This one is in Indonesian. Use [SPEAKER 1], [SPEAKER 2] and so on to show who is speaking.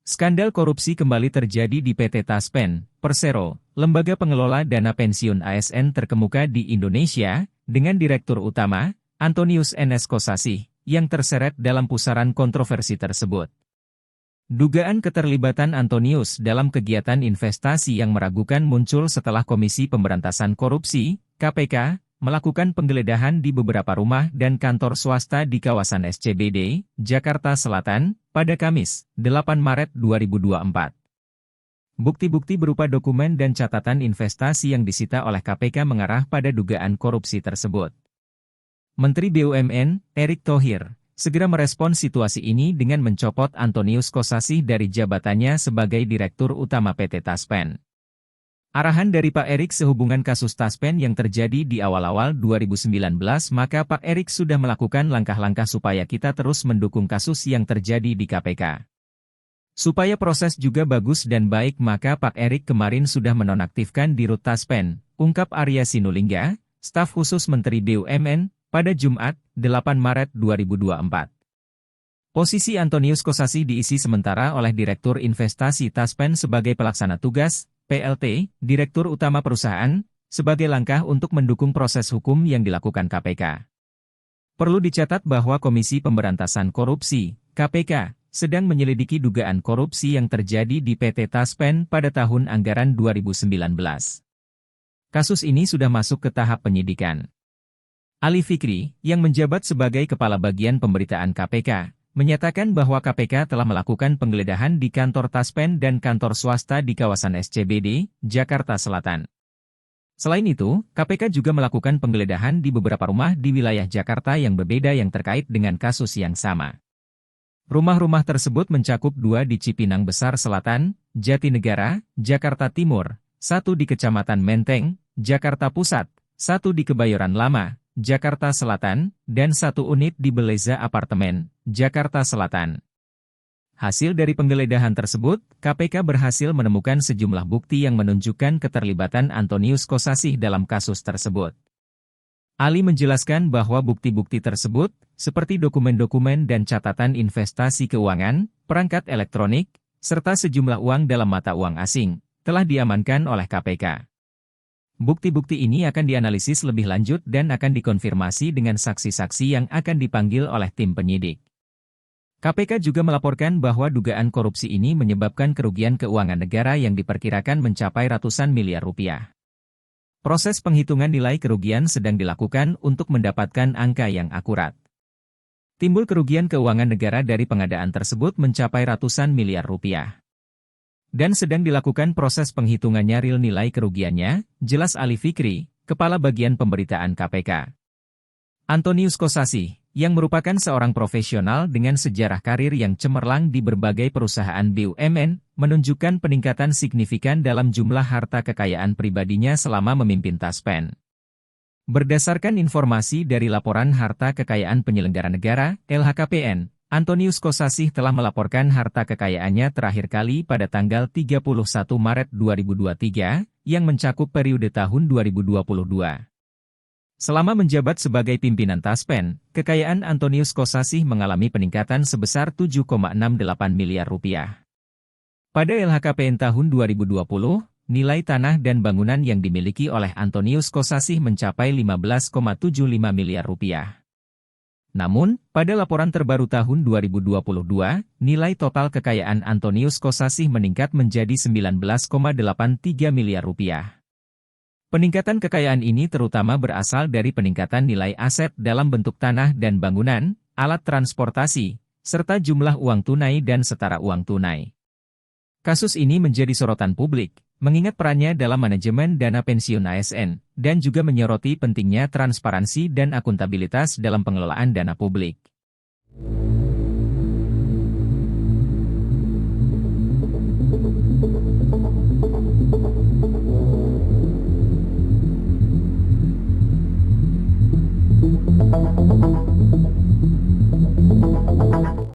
[SPEAKER 1] Skandal korupsi kembali terjadi di PT Taspen, Persero, lembaga pengelola dana pensiun ASN terkemuka di Indonesia, dengan Direktur Utama, Antonius Enes Kosasih, yang terseret dalam pusaran kontroversi tersebut. Dugaan keterlibatan Antonius dalam kegiatan investasi yang meragukan muncul setelah Komisi Pemberantasan Korupsi, KPK, melakukan penggeledahan di beberapa rumah dan kantor swasta di kawasan SCBD, Jakarta Selatan, pada Kamis, 8 Maret 2024. Bukti-bukti berupa dokumen dan catatan investasi yang disita oleh KPK mengarah pada dugaan korupsi tersebut. Menteri BUMN, Erick Thohir, segera merespons situasi ini dengan mencopot Antonius Kosasih dari jabatannya sebagai Direktur Utama PT Taspen. Arahan dari Pak Erick sehubungan kasus Taspen yang terjadi di awal-awal 2019, maka Pak Erick sudah melakukan langkah-langkah supaya kita terus mendukung kasus yang terjadi di KPK. Supaya proses juga bagus dan baik, maka Pak Erick kemarin sudah menonaktifkan Dirut Taspen, ungkap Arya Sinulinga, staf khusus Menteri BUMN, pada Jumat, 8 Maret 2024. Posisi Antonius Kosasih diisi sementara oleh Direktur Investasi Taspen sebagai pelaksana tugas, PLT, Direktur Utama Perusahaan, sebagai langkah untuk mendukung proses hukum yang dilakukan KPK. Perlu dicatat bahwa Komisi Pemberantasan Korupsi, KPK, sedang menyelidiki dugaan korupsi yang terjadi di PT Taspen pada tahun anggaran 2019. Kasus ini sudah masuk ke tahap penyidikan. Ali Fikri, yang menjabat sebagai Kepala Bagian Pemberitaan KPK, menyatakan bahwa KPK telah melakukan penggeledahan di kantor Taspen dan kantor swasta di kawasan SCBD, Jakarta Selatan. Selain itu, KPK juga melakukan penggeledahan di beberapa rumah di wilayah Jakarta yang berbeda yang terkait dengan kasus yang sama. Rumah-rumah tersebut mencakup 2 di Cipinang Besar Selatan, Jatinegara, Jakarta Timur, 1 di Kecamatan Menteng, Jakarta Pusat, 1 di Kebayoran Lama, Jakarta Selatan, dan 1 unit di Beleza Apartemen, Jakarta Selatan. Hasil dari penggeledahan tersebut, KPK berhasil menemukan sejumlah bukti yang menunjukkan keterlibatan Antonius Kosasih dalam kasus tersebut. Ali menjelaskan bahwa bukti-bukti tersebut, seperti dokumen-dokumen dan catatan investasi keuangan, perangkat elektronik, serta sejumlah uang dalam mata uang asing, telah diamankan oleh KPK. Bukti-bukti ini akan dianalisis lebih lanjut dan akan dikonfirmasi dengan saksi-saksi yang akan dipanggil oleh tim penyidik. KPK juga melaporkan bahwa dugaan korupsi ini menyebabkan kerugian keuangan negara yang diperkirakan mencapai ratusan miliar rupiah. Proses penghitungan nilai kerugian sedang dilakukan untuk mendapatkan angka yang akurat. Timbul kerugian keuangan negara dari pengadaan tersebut mencapai ratusan miliar rupiah. Dan sedang dilakukan proses penghitungannya real nilai kerugiannya, jelas Ali Fikri, Kepala Bagian Pemberitaan KPK. Antonius Kosasih, yang merupakan seorang profesional dengan sejarah karir yang cemerlang di berbagai perusahaan BUMN, menunjukkan peningkatan signifikan dalam jumlah harta kekayaan pribadinya selama memimpin Taspen. Berdasarkan informasi dari Laporan Harta Kekayaan Penyelenggara Negara, LHKPN, Antonius Kosasih telah melaporkan harta kekayaannya terakhir kali pada tanggal 31 Maret 2023, yang mencakup periode tahun 2022. Selama menjabat sebagai pimpinan Taspen, kekayaan Antonius Kosasih mengalami peningkatan sebesar 7,68 miliar rupiah. Pada LHKPN tahun 2020, nilai tanah dan bangunan yang dimiliki oleh Antonius Kosasih mencapai 15,75 miliar rupiah. Namun, pada laporan terbaru tahun 2022, nilai total kekayaan Antonius Kosasih meningkat menjadi 19,83 miliar rupiah. Peningkatan kekayaan ini terutama berasal dari peningkatan nilai aset dalam bentuk tanah dan bangunan, alat transportasi, serta jumlah uang tunai dan setara uang tunai. Kasus ini menjadi sorotan publik, mengingat perannya dalam manajemen dana pensiun ASN, dan juga menyoroti pentingnya transparansi dan akuntabilitas dalam pengelolaan dana publik.